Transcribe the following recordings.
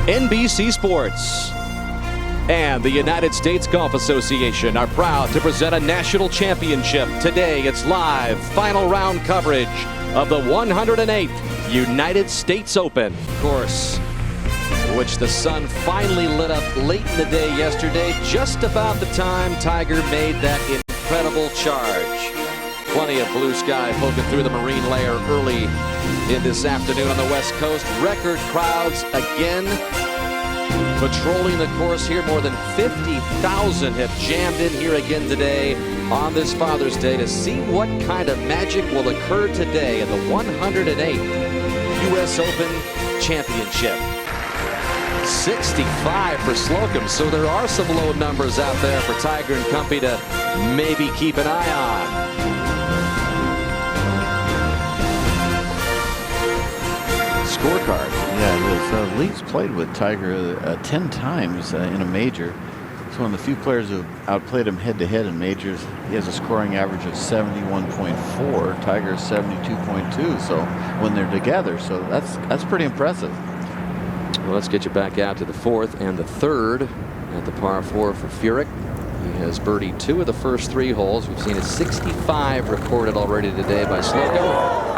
NBC Sports and the United States Golf Association are proud to present a national championship. Today it's live final round coverage of the 108th United States Open course, which the sun finally lit up late in the day yesterday, just about the time Tiger made that incredible charge. Plenty of blue sky poking through the marine layer early in this afternoon on the West Coast. Record crowds again patrolling the course here. More than 50,000 have jammed in here again today on this Father's Day to see what kind of magic will occur today in the 108th U.S. Open Championship. 65 for Slocum, so there are some low numbers out there for Tiger and company to maybe keep an eye on. Scorecard. Yeah, it is. Lee's played with Tiger 10 times in a major. He's one of the few players who outplayed him head-to-head in majors. He has a scoring average of 71.4. Tiger's 72.2. So when they're together, so that's pretty impressive. Well, let's get you back out to the fourth and the third at the par 4 for Furyk. He has birdied 2 of the first 3 holes. We've seen a 65 recorded already today by Slocum.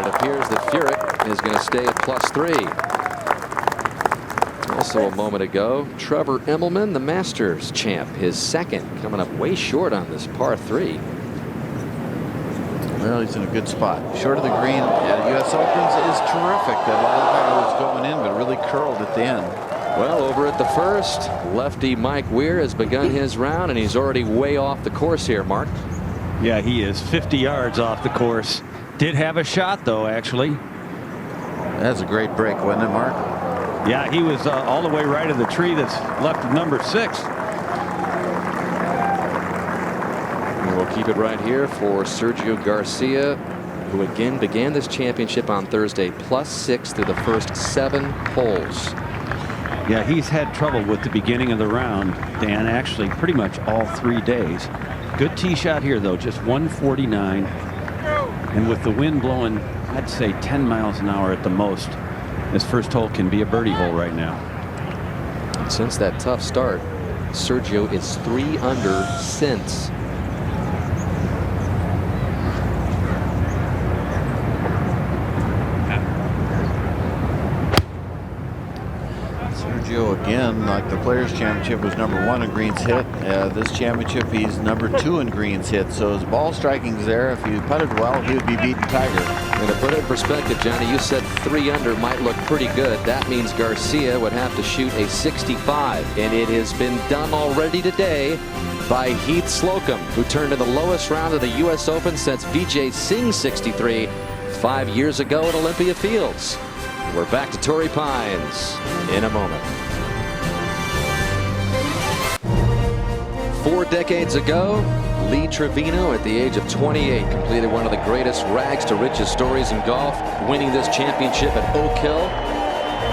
Appears that Furyk is going to stay at +3. Also a moment ago, Trevor Immelman, the Masters champ, his second, coming up way short on this par 3. Well, he's in a good spot. Short of the green at U.S. Opens is terrific. That was going in, but really curled at the end. Well, over at the first, lefty Mike Weir has begun his round, and he's already way off the course here, Mark. Yeah, he is 50 yards off the course. Did have a shot, though, actually. That's a great break, wasn't it, Mark? Yeah, he was all the way right of the tree that's left of number 6. And we'll keep it right here for Sergio Garcia, who again began this championship on Thursday, +6 through the first 7 holes. Yeah, he's had trouble with the beginning of the round, Dan, actually pretty much all 3 days. Good tee shot here, though, just 149. And with the wind blowing, I'd say 10 miles an hour at the most, this first hole can be a birdie hole right now. And since that tough start, Sergio is 3 under since. Sergio, again, like the Players Championship, was #1 in greens hit. This championship, he's #2 in greens hit. So his ball striking's there. If he putted well, he would be beating Tiger. And to put it in perspective, Johnny, you said 3 under might look pretty good. That means Garcia would have to shoot a 65. And it has been done already today by Heath Slocum, who turned in the lowest round of the U.S. Open since Vijay Singh's 63 5 years ago at Olympia Fields. We're back to Torrey Pines in a moment. 4 decades ago, Lee Trevino, at the age of 28, completed one of the greatest rags to riches stories in golf, winning this championship at Oak Hill.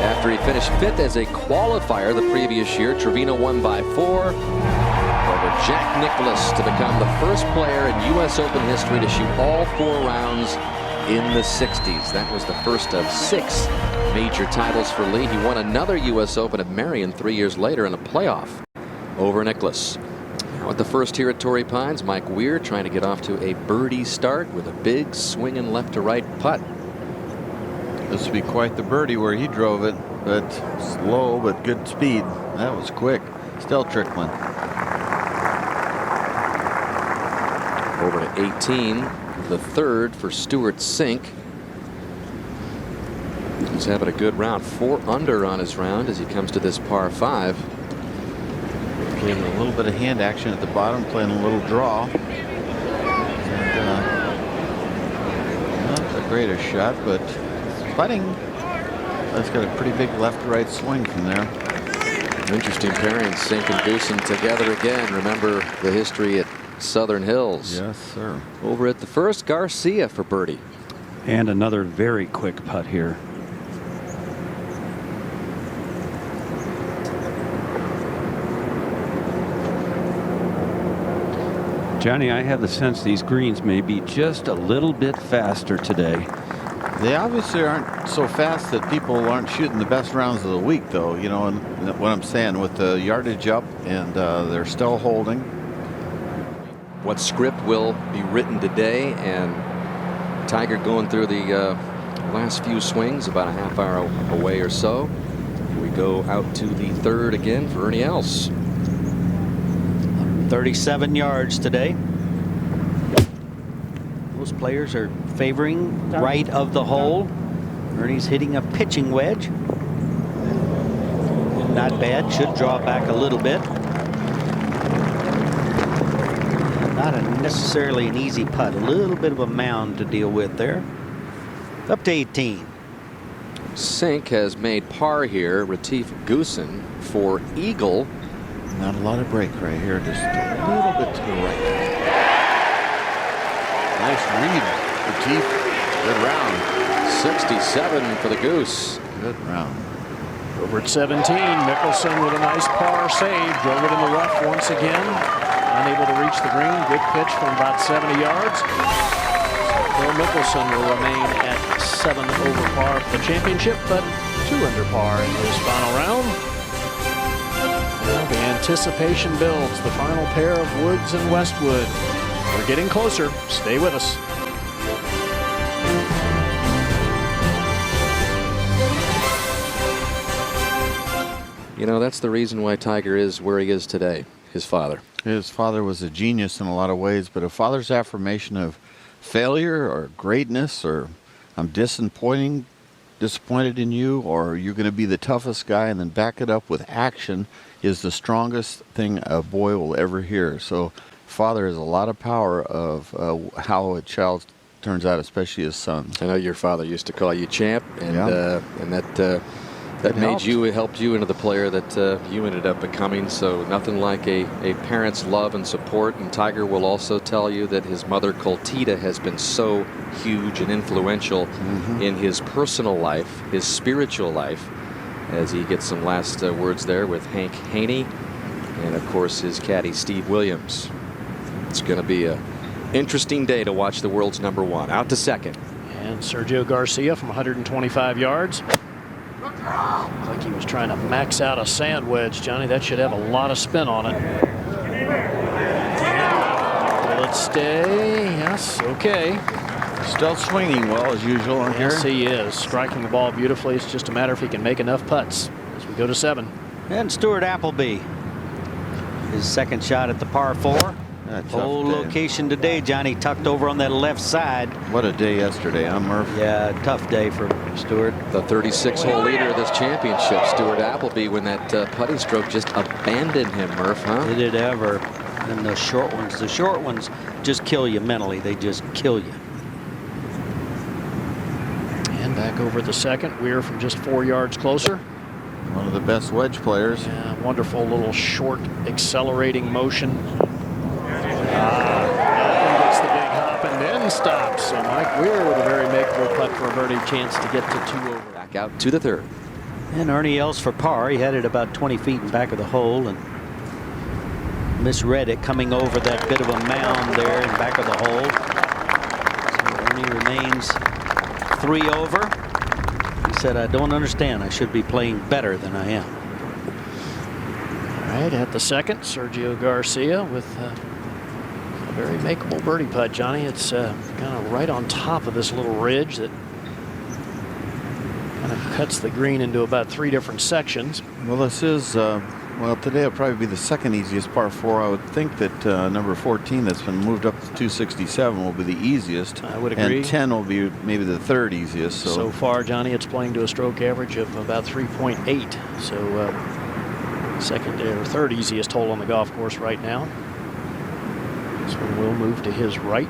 After he finished 5th as a qualifier the previous year, Trevino won by 4 over Jack Nicklaus to become the first player in U.S. Open history to shoot all 4 rounds in the 60s. That was the first of 6 major titles for Lee. He won another U.S. Open at Marion 3 years later in a playoff over Nicklaus. Now at the first here at Torrey Pines, Mike Weir trying to get off to a birdie start with a big swinging left to right putt. This would be quite the birdie where he drove it, but slow but good speed. That was quick. Still trickling. Over to 18, the third for Stewart Cink. He's having a good round, 4 under on his round as he comes to this par 5. Getting a little bit of hand action at the bottom, playing a little draw. Not the greatest shot, but putting. That's got a pretty big left-to-right swing from there. Interesting pairing, Cink and Goosen together again. Remember the history at Southern Hills. Yes, sir. Over at the first, Garcia for birdie. And another very quick putt here. Johnny, I have the sense these greens may be just a little bit faster today. They obviously aren't so fast that people aren't shooting the best rounds of the week, though. You know, and what I'm saying, with the yardage up, and they're still holding. What script will be written today, and Tiger going through the last few swings, about a half hour away or so. We go out to the third again for Ernie Els. 37 yards today. Most players are favoring right of the hole. Ernie's hitting a pitching wedge. Not bad. Should draw back a little bit. Not necessarily an easy putt. A little bit of a mound to deal with there. Up to 18. Sink has made par here. Retief Goosen for eagle. Not a lot of break right here, just a little bit to the right. Nice read, Retief. Good round. 67 for the Goose. Good round. Over at 17, Mickelson with a nice par save. Drove it in the rough once again. Unable to reach the green. Good pitch from about 70 yards. Phil Mickelson will remain at 7 over par for the championship, but 2 under par in his final round. Well, the anticipation builds. The final pair of Woods and Westwood. We're getting closer. Stay with us. You know, that's the reason why Tiger is where he is today. His father. His father was a genius in a lot of ways, but a father's affirmation of failure or greatness, or I'm disappointed in you, or you're going to be the toughest guy, and then back it up with action, is the strongest thing a boy will ever hear. So father has a lot of power of how a child turns out, especially his sons. I know your father used to call you champ, and Yeah. that helped you into the player that you ended up becoming. So nothing like a parent's love and support. And Tiger will also tell you that his mother Coltita has been so huge and influential in his personal life, his spiritual life, as he gets some last words there with Hank Haney, and of course his caddy Steve Williams. It's going to be a interesting day to watch the world's #1. Out to second. And Sergio Garcia from 125 yards. Looks like he was trying to max out a sand wedge, Johnny. That should have a lot of spin on it. Will it stay? Yes, okay. Still swinging well as usual on here. Yes, he is. Striking the ball beautifully. It's just a matter if he can make enough putts as we go to 7. And Stuart Appleby. His second shot at the par 4. Whole location today, Johnny, tucked over on that left side. What a day yesterday, huh, Murph? Yeah, tough day for Stuart. The 36-hole leader of this championship, Stuart Appleby, when that putting stroke just abandoned him, Murph, huh? Did it ever? And the short ones just kill you mentally. They just kill you. And back over the second. Weir from just 4 yards closer. One of the best wedge players. Yeah, wonderful little short accelerating motion. Gets the big hop and then stops. So Mike Weir with a very makeable putt for a birdie, chance to get to 2 over. Back out to the third. And Ernie Els for par. He had it about 20 feet in back of the hole and misread it, coming over that bit of a mound there in back of the hole. So Ernie remains 3 over. He said, I don't understand. I should be playing better than I am. All right, at the second, Sergio Garcia with a very makeable birdie putt, Johnny. It's kind of right on top of this little ridge that kind of cuts the green into about 3 different sections. Well, this is, well, today will probably be the second easiest par 4. I would think that number 14 that's been moved up to 267 will be the easiest. I would agree. And 10 will be maybe the third easiest. So far, Johnny, it's playing to a stroke average of about 3.8. So second or third easiest hole on the golf course right now. This one will move to his right.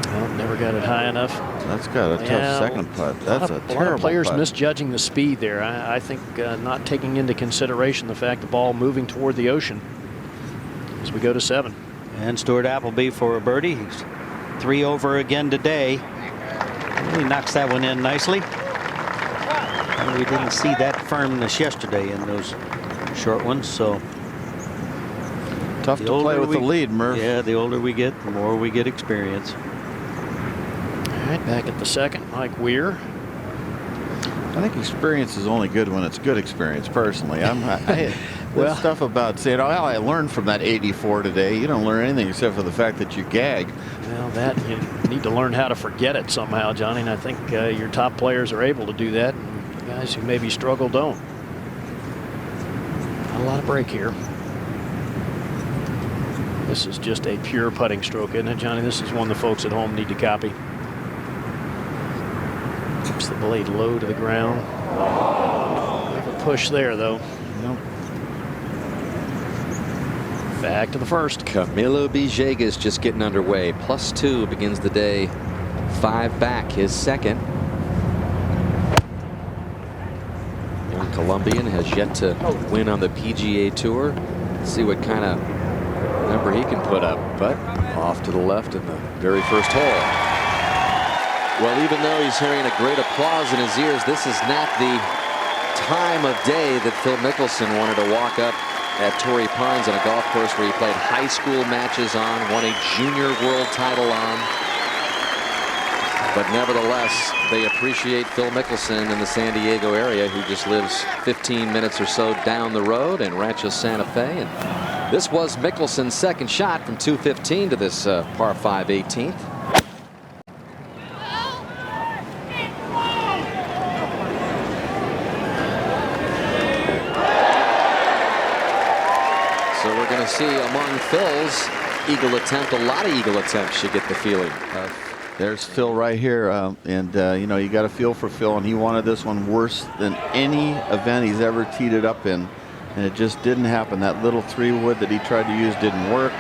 Well, never got it high enough. That's got a tough second putt. That's a terrible lot of players putt. misjudging the speed there. I think not taking into consideration the fact the ball moving toward the ocean as we go to 7. And Stuart Appleby for a birdie. He's 3 over again today. He knocks that one in nicely. And we didn't see that firmness yesterday in those short ones. So tough to play with the lead, Murph. Yeah, the older we get, the more we get experience. All right, back at the second, Mike Weir. I think experience is only good when it's good experience. Personally, Well, stuff about saying, "Oh, I learned from that 84 today." You don't learn anything except for the fact that you gag. Well, that you need to learn how to forget it somehow, Johnny. And I think your top players are able to do that. And the guys who maybe struggle don't. Not a lot of break here. This is just a pure putting stroke, isn't it, Johnny? This is one the folks at home need to copy. Keeps the blade low to the ground. Have a push there, though. Nope. Back to the first. Camilo Villegas just getting underway. +2 begins the day. 5 back, his second. Young Colombian has yet to win on the PGA Tour. Let's see what kind of number he can put up. But off to the left in the very first hole. Well, even though he's hearing a great applause in his ears, this is not the time of day that Phil Mickelson wanted to walk up at Torrey Pines on a golf course where he played high school matches on, won a junior world title on. But nevertheless, they appreciate Phil Mickelson in the San Diego area, who just lives 15 minutes or so down the road in Rancho Santa Fe. And this was Mickelson's second shot from 215 to this par 5 18th. So we're going to see among Phil's eagle attempt, a lot of eagle attempts, you get the feeling. There's Phil right here, and you know, you got to feel for Phil, and he wanted this one worse than any event he's ever teed it up in, and it just didn't happen. That little 3-wood that he tried to use didn't work. He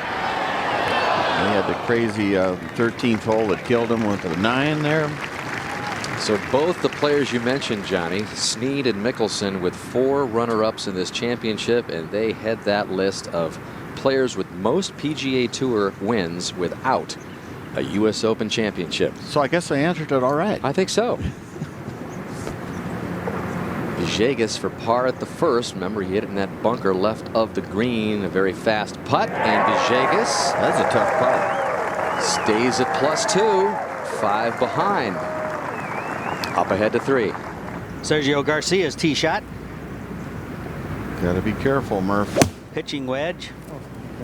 had the crazy 13th hole that killed him with a 9 there. So both the players you mentioned, Johnny, Snead and Mickelson, with 4 runner-ups in this championship, and they head that list of players with most PGA Tour wins without a U.S. Open championship. So I guess I answered it all right. I think so. Villegas for par at the first. Remember, he hit it in that bunker left of the green. A very fast putt, and Villegas, That's a tough putt. stays at +2, 5 behind. Up ahead to 3. Sergio Garcia's tee shot. Got to be careful, Murph. Pitching wedge.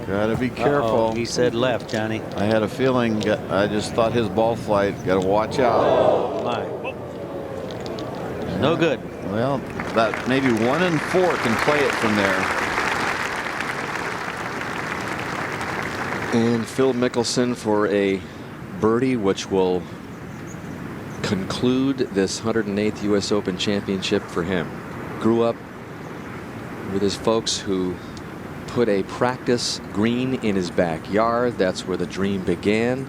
Got to be careful. Uh-oh, he said left, Johnny. I had a feeling. I just thought his ball flight. Got to watch out. Oh, my. No good. Well, that maybe 1 in 4 can play it from there. And Phil Mickelson for a birdie, which will conclude this 108th U.S. Open championship for him. Grew up with his folks who put a practice green in his backyard. That's where the dream began.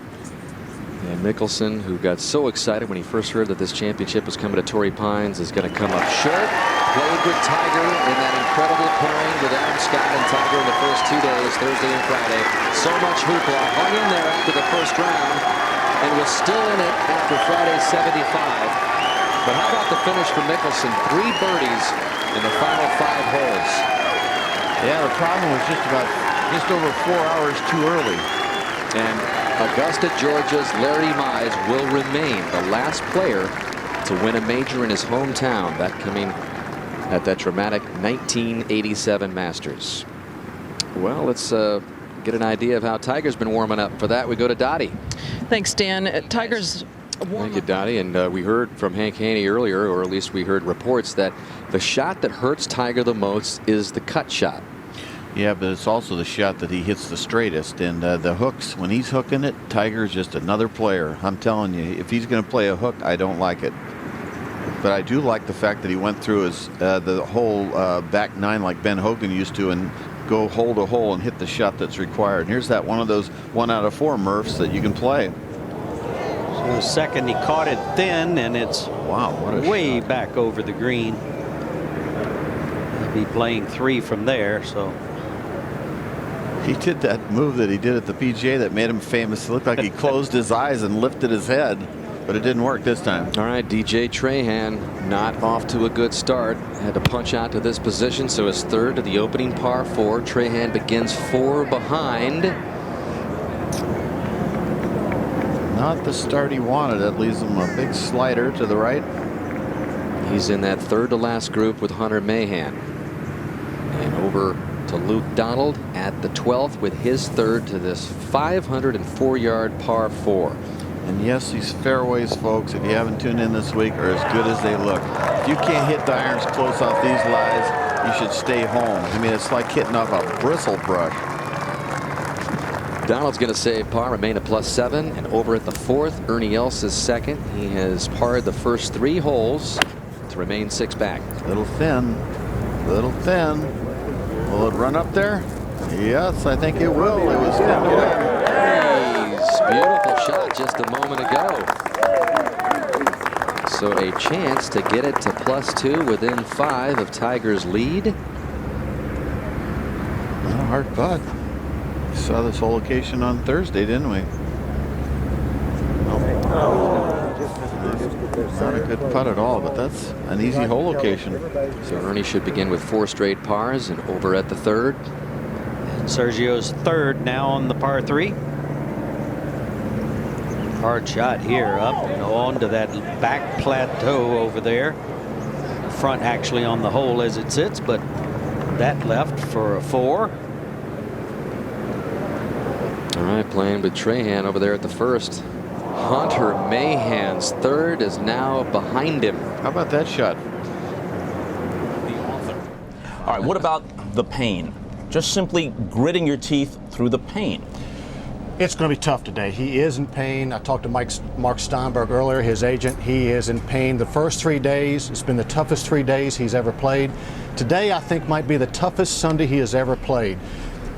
And Mickelson, who got so excited when he first heard that this championship was coming to Torrey Pines, is going to come up short. Played with Tiger in that incredible pairing with Adam Scott and Tiger in the first 2 days, Thursday and Friday. So much hoopla. Hung in there after the first round and was still in it after Friday 75. But how about the finish for Mickelson? 3 birdies in the final 5 holes. Yeah, the problem was just over 4 hours too early. And Augusta, Georgia's Larry Mize will remain the last player to win a major in his hometown. That coming at that dramatic 1987 Masters. Well, let's get an idea of how Tiger's been warming up. For that, we go to Dottie. Thanks, Dan. Tiger's Thank you, Dottie. And we heard from Hank Haney earlier, or at least we heard reports that the shot that hurts Tiger the most is the cut shot. Yeah, but it's also the shot that he hits the straightest. And the hooks, when he's hooking it, Tiger's just another player. I'm telling you, if he's going to play a hook, I don't like it. But I do like the fact that he went through his the whole back 9 like Ben Hogan used to, and go hole to hole and hit the shot that's required. And here's that one of those 1 out of 4 Murphs that you can play. So second, he caught it thin, and it's Wow, what a way shot. back over the green. He'll be playing 3 from there, so. He did that move that he did at the PGA that made him famous. It looked like he closed his eyes and lifted his head. but it didn't work this time. All right, DJ Trahan not off to a good start. Had to punch out to this position, so his third to the opening par 4. Trahan begins 4 behind. Not the start he wanted. That leaves him a big slider to the right. He's in that third to last group with Hunter Mahan. And over to Luke Donald at the 12th with his third to this 504-yard par 4. And yes, these fairways, folks, if you haven't tuned in this week, are as good as they look. If you can't hit the irons close off these lies, you should stay home. I mean, it's like hitting off a bristle brush. Donald's going to save par, remain at +7, and over at the 4th, Ernie Els is second. He has parred the first 3 holes to remain 6 back. Little thin, little thin. Will it run up there? Yes, I think it will. It was Beautiful shot just a moment ago. So a chance to get it to +2 within 5 of Tiger's lead. Not a hard putt. We saw this whole location on Thursday, didn't we? Not a good putt at all, but that's an easy hole location. So Ernie should begin with 4 straight pars and over at the 3rd. And Sergio's third now on the par 3. Hard shot here up and on to that back plateau over there. Front actually on the hole as it sits, but that left for a 4. All right, playing with Trahan over there at the 1st. Hunter Mahan's third is now behind him. How about that shot? All right, what about the pain? Just simply gritting your teeth through the pain. It's going to be tough today. He is in pain. I talked to Mark Steinberg earlier, his agent. He is in pain. The first 3 days, it's been the toughest 3 days he's ever played. Today, I think, might be the toughest Sunday he has ever played.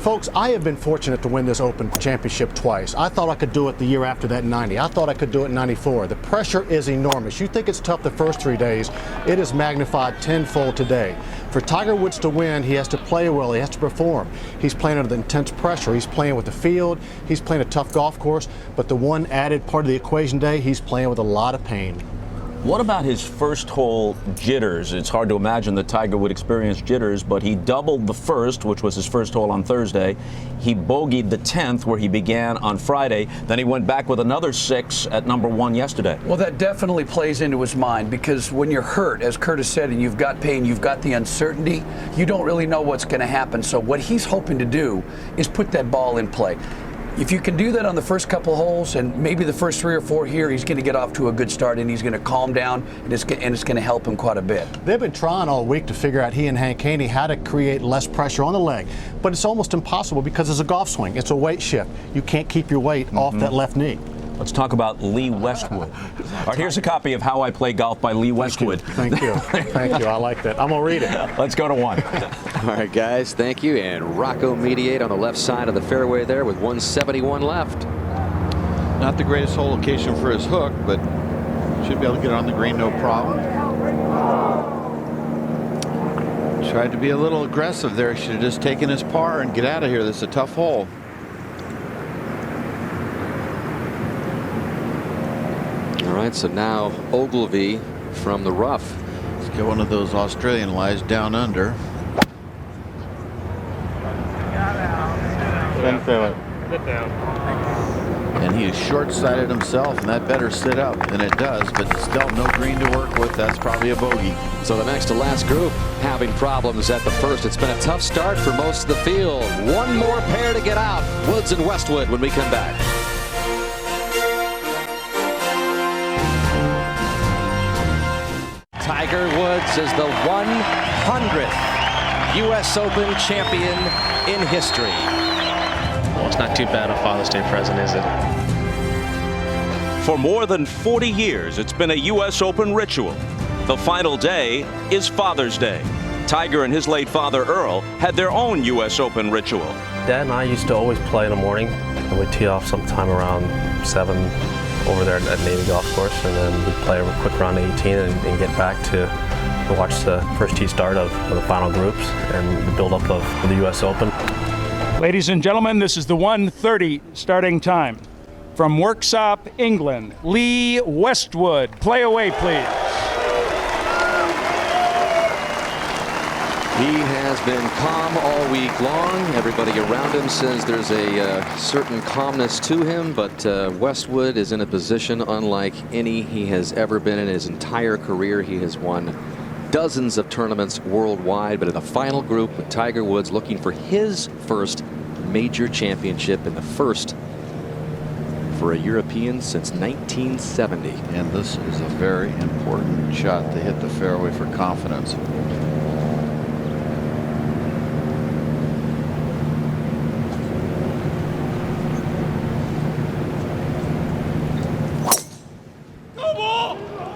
Folks, I have been fortunate to win this Open Championship twice. I thought I could do it the year after that in 90. I thought I could do it in 94. The pressure is enormous. You think it's tough the first 3 days. It is magnified tenfold today. For Tiger Woods to win, he has to play well. He has to perform. He's playing under the intense pressure. He's playing with the field. He's playing a tough golf course. But the one added part of the equation today, he's playing with a lot of pain. What about his first hole jitters? It's hard to imagine that Tiger would experience jitters, but he doubled the first, which was his first hole on Thursday. He bogeyed the 10th, where he began on Friday. Then he went back with another 6 at number 1 yesterday. Well, that definitely plays into his mind, because when you're hurt, as Curtis said, and you've got pain, you've got the uncertainty, you don't really know what's going to happen. So what he's hoping to do is put that ball in play. If you can do that on the first couple holes, and maybe the first 3 or 4 here, he's going to get off to a good start, and he's going to calm down, and it's going to help him quite a bit. They've been trying all week to figure out, he and Hank Haney, how to create less pressure on the leg. But it's almost impossible because it's a golf swing. It's a weight shift. You can't keep your weight off that left knee. Let's talk about Lee Westwood. All right, here's a copy of How I Play Golf by Lee Westwood. Thank you. Thank you. I like that. I'm going to read it. Let's go to 1. All right, guys, thank you. And Rocco Mediate on the left side of the fairway there with 171 left. Not the greatest hole location for his hook, but should be able to get on the green no problem. Tried to be a little aggressive there. Should have just taken his par and get out of here. This is a tough hole. All right, so now Ogilvy from the rough. Let's get one of those Australian lies down under. And he is short-sighted himself, and that better sit up, and it does, but still no green to work with. That's probably a bogey. So the next to last group having problems at the first. It's been a tough start for most of the field. One more pair to get out. Woods and Westwood when we come back. Tiger Woods is the 100th U.S. Open champion in history. Well, it's not too bad a Father's Day present, is it? For more than 40 years, it's been a U.S. Open ritual. The final day is Father's Day. Tiger and his late father, Earl, had their own U.S. Open ritual. Dad and I used to always play in the morning, and we'd tee off sometime around 7 over there at Navy Golf Course, and then we'd play a quick round 18 and get back to watch the first tee start of the final groups and the build-up of the U.S. Open. Ladies and gentlemen, this is the 1:30 starting time. from Worksop, England, Lee Westwood. Play away, please. He has been calm all week long. Everybody around him says there's a certain calmness to him, but Westwood is in a position unlike any he has ever been in his entire career. He has won dozens of tournaments worldwide, but in the final group with Tiger Woods looking for his first major championship, and the first for a European since 1970. And this is a very important shot to hit the fairway for confidence.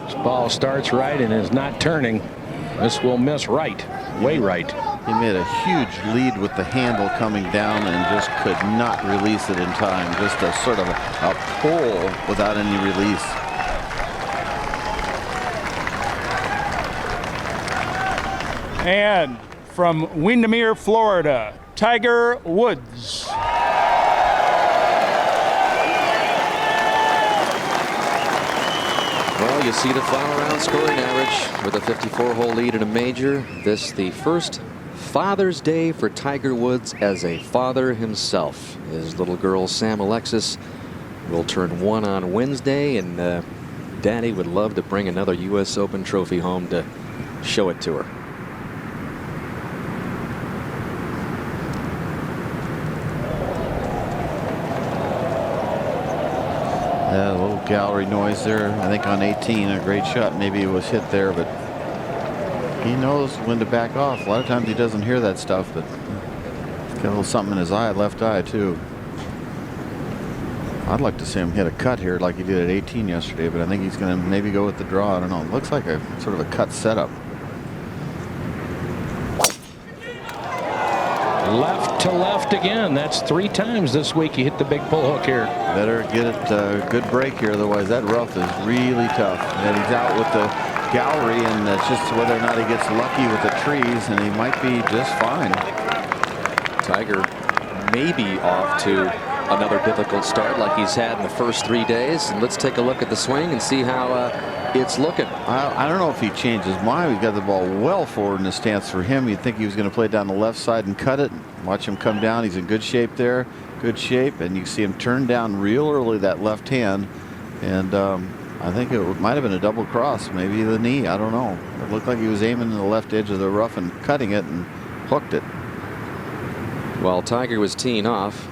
This ball starts right and is not turning. This will miss right, way right. He made a huge lead with the handle coming down and just could not release it in time. Just a sort of a pull without any release. And from Windermere, Florida, Tiger Woods. Well, you see the final round scoring average with a 54-hole lead in a major. This the first Father's Day for Tiger Woods as a father himself. His little girl Sam Alexis will turn 1 on Wednesday, and Daddy would love to bring another U.S. Open trophy home to show it to her. A little gallery noise there. I think on 18, a great shot. Maybe it was hit there, but he knows when to back off. A lot of times he doesn't hear that stuff, but he's got a little something in his eye, left eye too. I'd like to see him hit a cut here like he did at 18 yesterday, but I think he's going to maybe go with the draw. I don't know. It looks like a sort of a cut setup. Left to left again. That's 3 times this week he hit the big pull hook here. Better get it a good break here, otherwise that rough is really tough. And he's out with the gallery, and it's just whether or not he gets lucky with the trees, and he might be just fine. Tiger may be off to another difficult start like he's had in the first 3 days. And let's take a look at the swing and see how it's looking. I don't know if he changed his mind. He's got the ball well forward in the stance for him. You'd think he was going to play down the left side and cut it. Watch him come down. He's in good shape there. Good shape. And you see him turn down real early that left hand. And I think it might have been a double cross, maybe the knee. I don't know. It looked like he was aiming in the left edge of the rough and cutting it and hooked it. While Tiger was teeing off,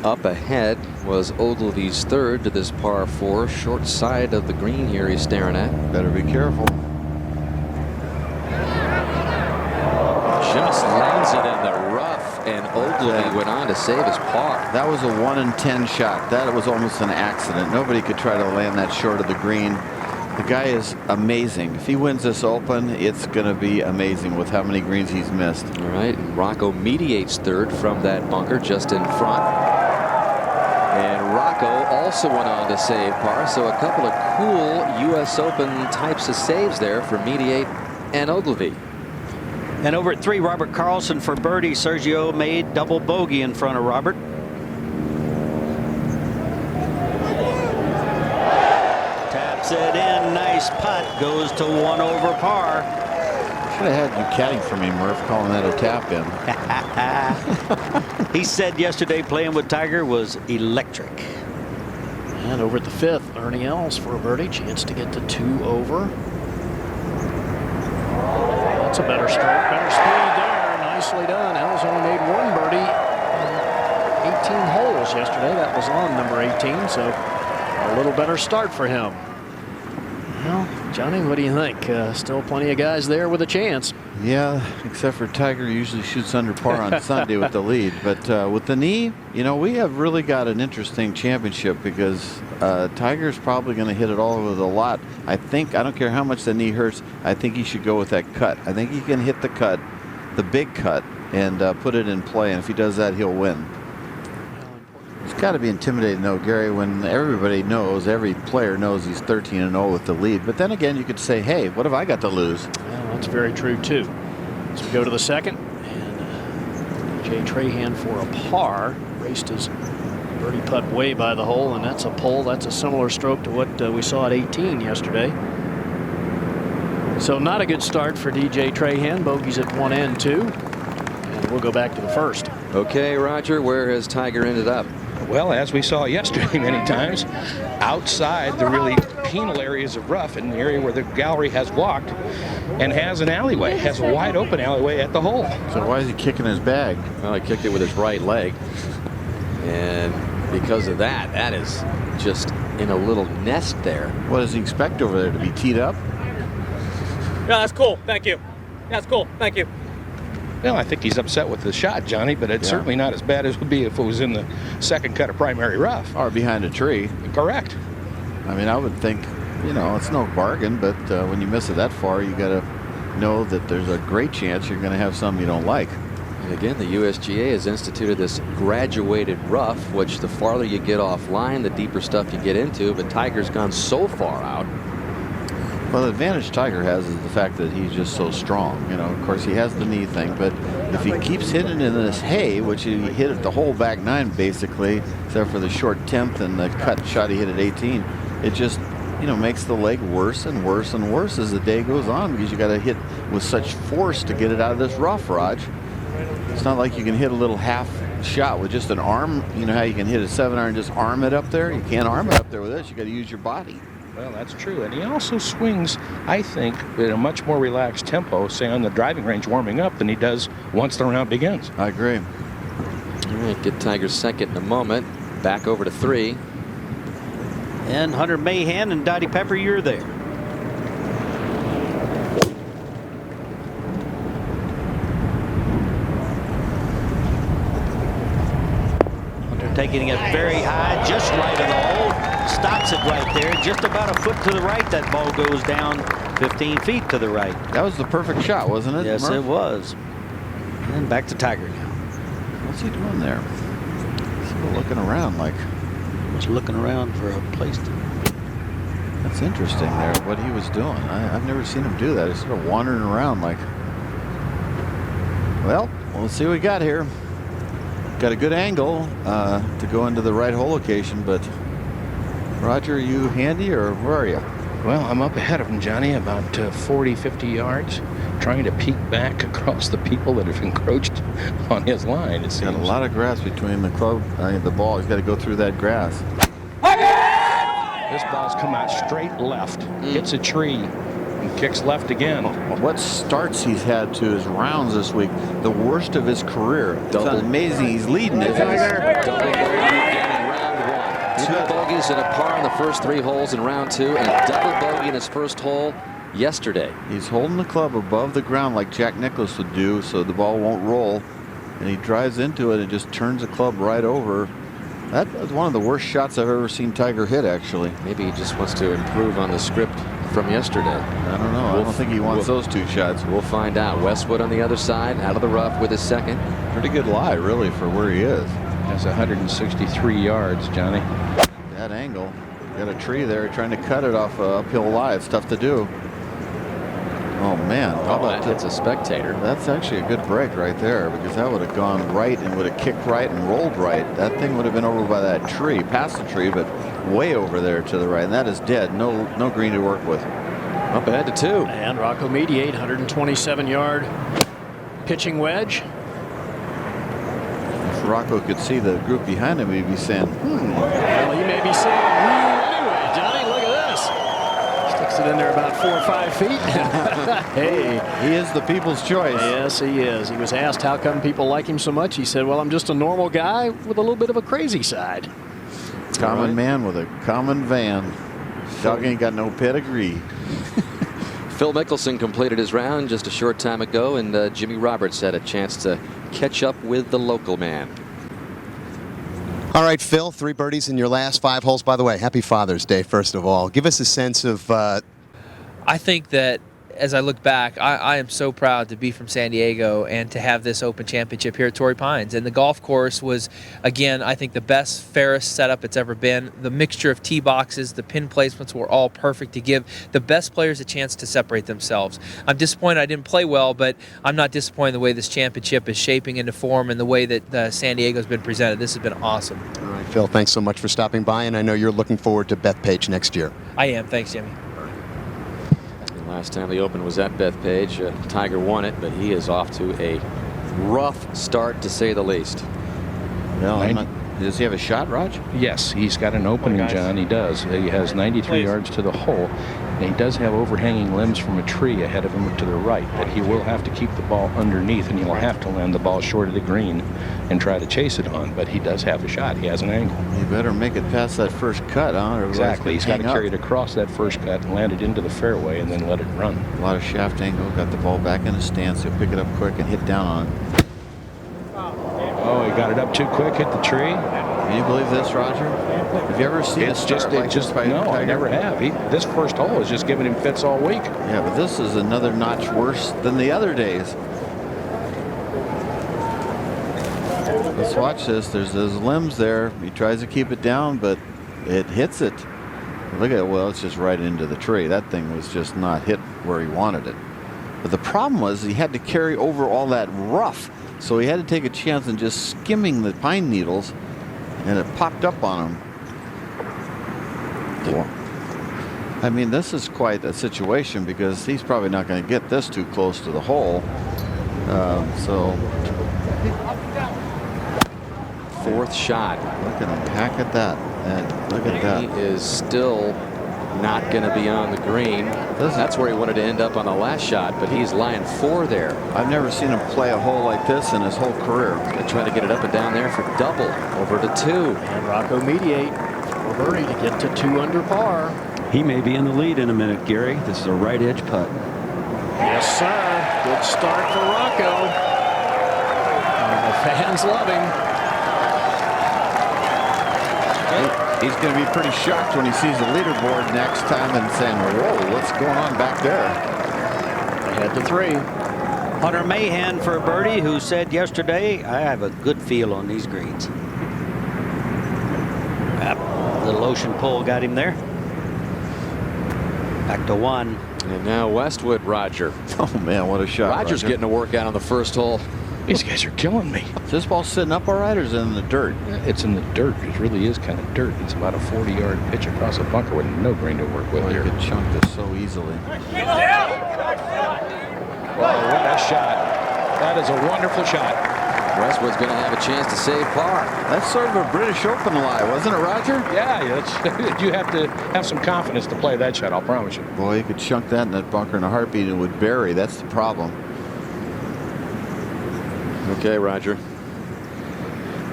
up ahead was Ogilvy's third to this par 4. Short side of the green here he's staring at. Better be careful. Just lands it in the rough, and Ogilvy went on to save his par. That was a 1 in 10 shot. That was almost an accident. Nobody could try to land that short of the green. The guy is amazing. If he wins this Open, it's going to be amazing with how many greens he's missed. All right, and Rocco mediates third from that bunker just in front. And Rocco also went on to save par, so a couple of cool U.S. Open types of saves there for Mediate and Ogilvy. And over at 3, Robert Carlson for birdie. Sergio made double bogey in front of Robert. Taps it in, nice putt, goes to 1 over par. Should have had you caddying for me, Murph, calling that a tap in. He said yesterday playing with Tiger was electric. And over at the 5th, Ernie Els for a birdie. Chance to get to 2 over. That's a better stroke, better speed there. Nicely done. Els only made 1 birdie in 18 holes yesterday. That was on number 18, so a little better start for him. Well, Johnny, what do you think? Still plenty of guys there with a chance. Yeah, except for Tiger usually shoots under par on Sunday with the lead. But with the knee, you know, we have really got an interesting championship because Tiger's probably going to hit it all over the lot. I think, I don't care how much the knee hurts, I think he should go with that cut. I think he can hit the cut, the big cut, and put it in play. And if he does that, he'll win. It's got to be intimidating, though, Gary, when everybody knows, every player knows he's 13-0 with the lead. But then again, you could say, hey, what have I got to lose? Well, that's very true, too. So we go to the 2nd, and Jay Trahan for a par. Raced his Birdie putt way by the hole, and that's a pull. That's a similar stroke to what we saw at 18 yesterday. So not a good start for DJ Trahan. Bogeys at 1 and 2. And we'll go back to the first. Okay, Roger, where has Tiger ended up? Well, as we saw yesterday many times, outside the really penal areas of rough, in the area where the gallery has walked, and has an alleyway, has a wide open alleyway at the hole. So why is he kicking his bag? Well, he kicked it with his right leg. And because of that, that is just in a little nest there. What does he expect over there, to be teed up? No, that's cool. Thank you. That's cool. Thank you. Well, I think he's upset with the shot, Johnny, but it's certainly not as bad as it would be if it was in the second cut of primary rough. Or behind a tree. Correct. I mean, I would think, you know, it's no bargain, but when you miss it that far, you got to know that there's a great chance you're going to have something you don't like. And again, the USGA has instituted this graduated rough, which the farther you get offline, the deeper stuff you get into. But Tiger's gone so far out. Well, the advantage Tiger has is the fact that he's just so strong. You know, of course, he has the knee thing, but if he keeps hitting in this hay, which he hit at the whole back 9 basically, except for the short 10th and the cut shot he hit at 18, it just, you know, makes the leg worse and worse and worse as the day goes on, because you got to hit with such force to get it out of this rough, Raj. It's not like you can hit a little half shot with just an arm. You know how you can hit a 7-iron and just arm it up there? You can't arm it up there with this. You got to use your body. Well, that's true. And he also swings, I think, at a much more relaxed tempo, say on the driving range warming up, than he does once the round begins. I agree. All right, get Tiger's second in a moment. Back over to 3. And Hunter Mahan and Dottie Pepper, you're there. Hunter taking it very high, just right of the hole. Stops it right there, just about a foot to the right. That ball goes down 15 feet to the right. That was the perfect shot, wasn't it? Yes, Murph? it was. And back to Tiger now. What's he doing there? He's sort of looking around like. Was looking around for a place to. That's interesting there, what he was doing. I've never seen him do that. He's sort of wandering around like. Well, let's see what we got here. Got a good angle to go into the right hole location, but Roger, are you handy or where are you? Well, I'm up ahead of him, Johnny, about 40, 50 yards, trying to peek back across the people that have encroached on his line. It's got a lot of grass between the club and the ball. He's got to go through that grass. This ball's come out straight left, hits a tree, and kicks left again. What starts he's had to his rounds this week, the worst of his career. It's amazing. He's leading it. Two bogeys and a par on the first 3 holes in round 2, and a double bogey in his first hole yesterday. He's holding the club above the ground like Jack Nicklaus would do, so the ball won't roll, and he drives into it and just turns the club right over. That was one of the worst shots I've ever seen Tiger hit, actually. Maybe he just wants to improve on the script from yesterday. I don't know. I don't think he wants those 2 shots. We'll find out. Westwood on the other side, out of the rough with his second. Pretty good lie, really, for where he is. That's 163 yards, Johnny. That angle. Got a tree there trying to cut it off a uphill lie. It's tough to do. Oh, man. How about that? It's a spectator. That's actually a good break right there, because that would have gone right and would have kicked right and rolled right. That thing would have been over by that tree, past the tree, but way over there to the right. And that is dead. No green to work with. Up ahead to 2. And Rocco Mediate, 127-yard pitching wedge. If Rocco could see the group behind him, he'd be saying, Well, he may be saying, anyway, Johnny, look at this. Sticks it in there about 4 or 5 feet. Hey. He is the people's choice. Yes, he is. He was asked how come people like him so much. He said, well, I'm just a normal guy with a little bit of a crazy side. Common man with a common van. Dog ain't got no pedigree. Phil Mickelson completed his round just a short time ago, and Jimmy Roberts had a chance to catch up with the local man. All right, Phil, 3 birdies in your last 5 holes. By the way, happy Father's Day, first of all. Give us a sense of... I think that as I look back, I am so proud to be from San Diego and to have this Open Championship here at Torrey Pines. And the golf course was, again, I think the best, fairest setup it's ever been. The mixture of tee boxes, the pin placements were all perfect to give the best players a chance to separate themselves. I'm disappointed I didn't play well, but I'm not disappointed in the way this championship is shaping into form and the way that San Diego's been presented. This has been awesome. All right, Phil, thanks so much for stopping by, and I know you're looking forward to Bethpage next year. I am. Thanks, Jimmy. Last time the Open was at Bethpage, Tiger won it, but he is off to a rough start, to say the least. No, does he have a shot, Raj? Yes, he's got an opening, John. He does. He has 93 yards to the hole. And he does have overhanging limbs from a tree ahead of him to the right, but he will have to keep the ball underneath, and he'll have to land the ball short of the green and try to chase it on. But he does have a shot. He has an angle. You better make it past that first cut, huh? Exactly. He's got to carry it across that first cut and land it into the fairway and then let it run. A lot of shaft angle. Got the ball back in a stance. He'll pick it up quick and hit down on it. Oh, he got it up too quick, hit the tree. Can you believe this, Roger? Have you ever seen It's just by no, Tiger? I never have. This first hole is just giving him fits all week. Yeah, but this is another notch worse than the other days. Let's watch this. There's those limbs there. He tries to keep it down, but it hits it. Look at it. Well, it's just right into the tree. That thing was just not hit where he wanted it. But the problem was he had to carry over all that rough. So he had to take a chance in just skimming the pine needles, and it popped up on him. I mean, this is quite a situation because he's probably not going to get this too close to the hole. Fourth shot. Look at him hack at that. And look at that. He is still not going to be on the green. That's where he wanted to end up on the last shot, but he's lying 4 there. I've never seen him play a hole like this in his whole career. They try to get it up and down there for double, over to 2. And Rocco mediate for birdie to get to 2 under par. He may be in the lead in a minute, Gary. This is a right edge putt. Yes, sir. Good start for Rocco. And the fans love him. He's going to be pretty shocked when he sees the leaderboard next time and saying, whoa, what's going on back there? Ahead to 3. Hunter Mahan for a birdie, who said yesterday, I have a good feel on these greens. Little ocean pull got him there. Back to 1. And now Westwood, Roger. Oh, man, what a shot. Roger's getting a workout on the first hole. These guys are killing me. Is this ball sitting up all right, or is it in the dirt? It's in the dirt. It really is kind of dirt. It's about a 40-yard pitch across a bunker with no green to work with here. You could chunk this so easily. Wow, what a shot. That is a wonderful shot. Westwood's going to have a chance to save par. That's sort of a British Open lie, wasn't it, Roger? Yeah, you have to have some confidence to play that shot, I'll promise you. Boy, you could chunk that in that bunker in a heartbeat and it would bury. That's the problem. Okay, Roger.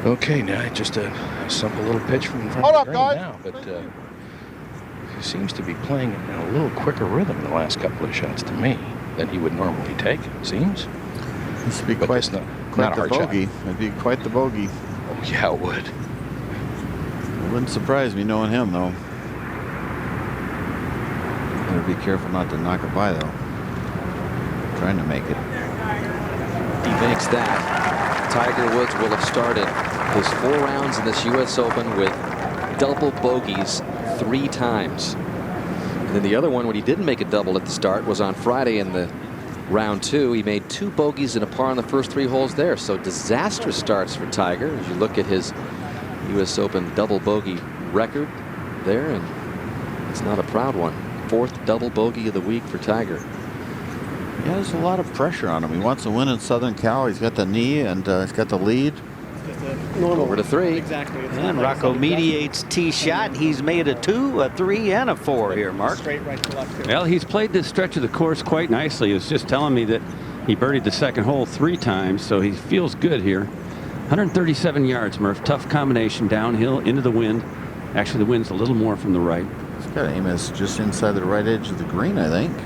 Okay, now just a simple little pitch from in front Hold of up, the green guys. now, but he seems to be playing in a little quicker rhythm in the last couple of shots to me than he would normally take, it seems. This would be But quite it's not the a hard shot. bogey. It'd be quite the bogey. Oh, yeah, it would. It wouldn't surprise me knowing him, though. Better be careful not to knock it by, though. Trying to make it. He makes that. Tiger Woods will have started his 4 rounds in this U.S. Open with double bogeys 3 times. And then the other one, when he didn't make a double at the start, was on Friday in the round 2. He made 2 bogeys and a par on the first 3 holes there. So disastrous starts for Tiger as you look at his U.S. Open double bogey record there, and it's not a proud one. 4th double bogey of the week for Tiger. Yeah, there's a lot of pressure on him. He wants to win in Southern Cal. He's got the knee and he's got the lead. Over to 3. Exactly. And Rocco mediates tee shot. He's made a 2, a 3, and a 4 here, Mark. Straight right to left. Well, he's played this stretch of the course quite nicely. He was just telling me that he birdied the second hole 3 times, so he feels good here. 137 yards, Murph. Tough combination downhill into the wind. Actually, the wind's a little more from the right. He's got to aim us just inside the right edge of the green, I think.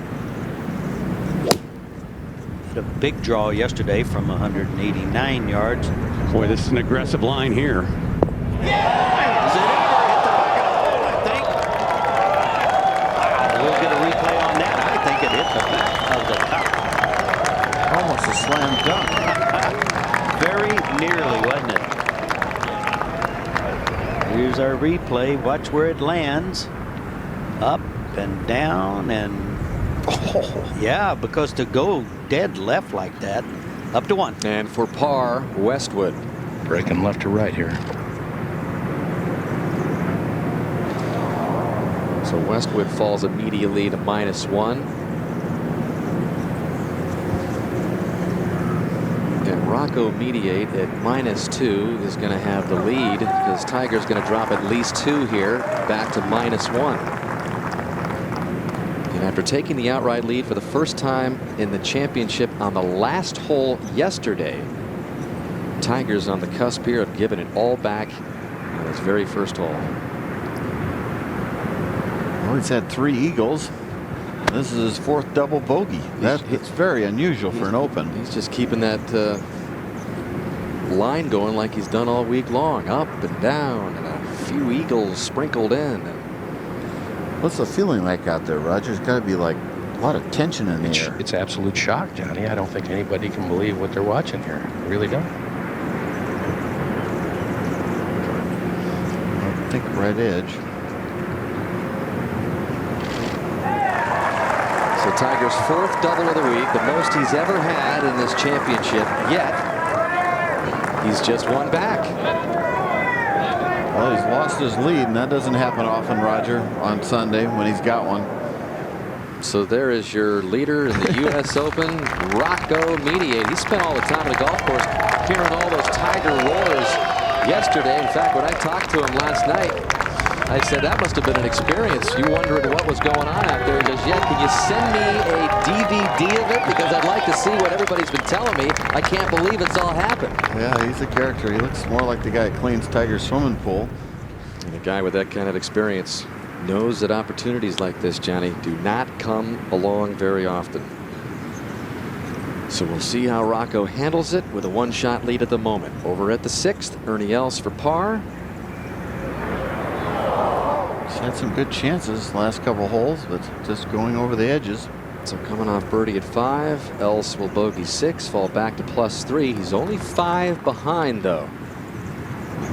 A big draw yesterday from 189 yards. Boy, this is an aggressive line here. We'll get a replay on that. I think it hit the back of the top. Almost a slam dunk. Very nearly, wasn't it? Here's our replay. Watch where it lands. Up and down and yeah, because to go dead left like that, up to 1. And for par, Westwood. Breaking left to right here. So Westwood falls immediately to -1. And Rocco Mediate at -2 is going to have the lead because Tiger's going to drop at least 2 here, back to -1. And after taking the outright lead for the first time in the championship on the last hole yesterday, Tiger's on the cusp here of giving it all back on his very first hole. Well, he's had 3 eagles. This is his 4th double bogey. It's very unusual for an Open. He's just keeping that line going like he's done all week long, up and down, and a few eagles sprinkled in. What's the feeling like out there, Roger? It's got to be like a lot of tension in the air. It's absolute shock, Johnny. I don't think anybody can believe what they're watching here. I really don't. I think right edge. So Tiger's 4th double of the week, the most he's ever had in this championship, yet he's just 1 back. Well, he's lost his lead, and that doesn't happen often, Roger, on Sunday when he's got one. So there is your leader in the U.S. Open, Rocco Mediate. He spent all the time on the golf course hearing all those Tiger roars yesterday. In fact, when I talked to him last night, I said that must have been an experience. You wondered what was going on out there. He goes, yeah, can you send me a DVD of it? Because I'd like to see what everybody's been telling me. I can't believe it's all happened. Yeah, he's a character. He looks more like the guy that cleans Tiger's swimming pool. And a guy with that kind of experience knows that opportunities like this, Johnny, do not come along very often. So we'll see how Rocco handles it with a 1-shot lead at the moment. Over at the 6th, Ernie Els for par. He's had some good chances last couple holes, but just going over the edges. So coming off birdie at 5, Els will bogey 6, fall back to +3. He's only 5 behind, though.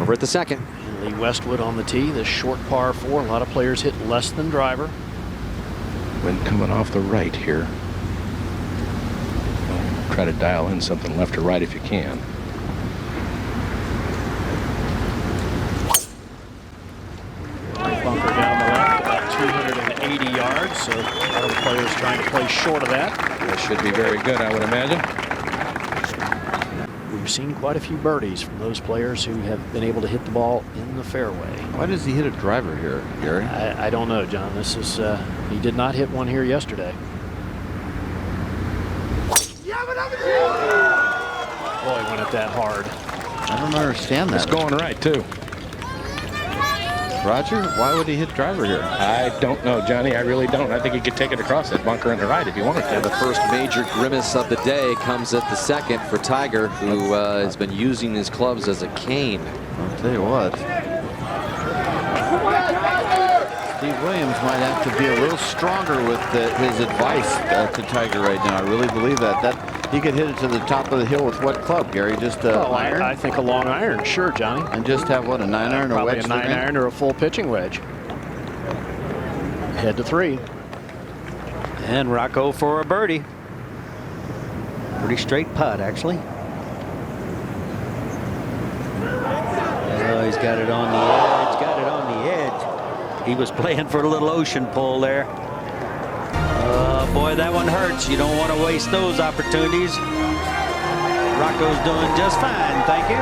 Over at the 2nd. Lee Westwood on the tee, this short par 4. A lot of players hit less than driver. Wind coming off the right here. Try to dial in something left or right if you can. Bunker down the left, about 280 yards. So a lot of the players trying to play short of that. That should be very good, I would imagine. We've seen quite a few birdies from those players who have been able to hit the ball in the fairway. Why does he hit a driver here, Gary? I don't know, John. This is he did not hit one here yesterday. Boy, went it that hard. I don't understand that. It's going right, too. Roger, why would he hit driver here? I don't know, Johnny. I really don't. I think he could take it across that bunker in the right if he wanted to. And the first major grimace of the day comes at the 2nd for Tiger, who has been using his clubs as a cane. I'll tell you what. Steve Williams might have to be a little stronger with his advice to Tiger right now. I really believe that he could hit it to the top of the hill with what club, Gary? Just iron? I think a long iron, sure, Johnny. And just have what, a 9-iron or probably wedge? A 9-iron or a full pitching wedge. Head to 3. And Rocco for a birdie. Pretty straight putt, actually. Oh, he's got it on the edge. Got it on the edge. He was playing for a little ocean pull there. Boy, that one hurts. You don't want to waste those opportunities. Rocco's doing just fine, thank you.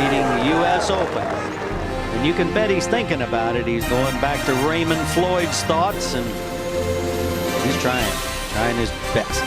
Leading the U.S. Open. And you can bet he's thinking about it. He's going back to Raymond Floyd's thoughts, and he's trying his best.